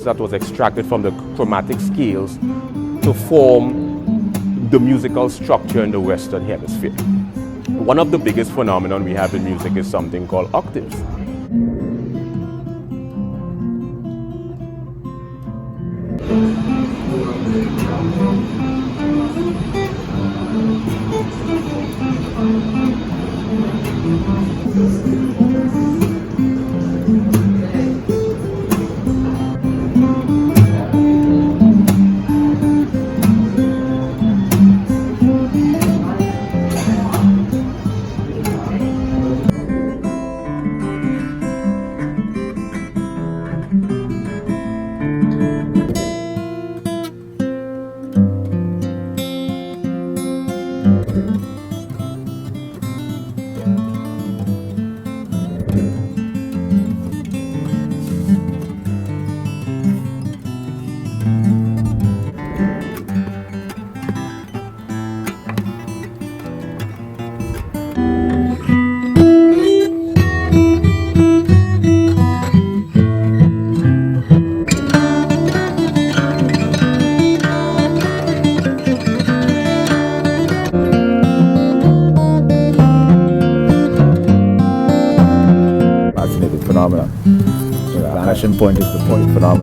that was extracted from the chromatic scales to form the musical structure in the Western Hemisphere. One of the biggest phenomena we have in music is something called octaves. Phenomena. Vanishing point is the point phenomenon.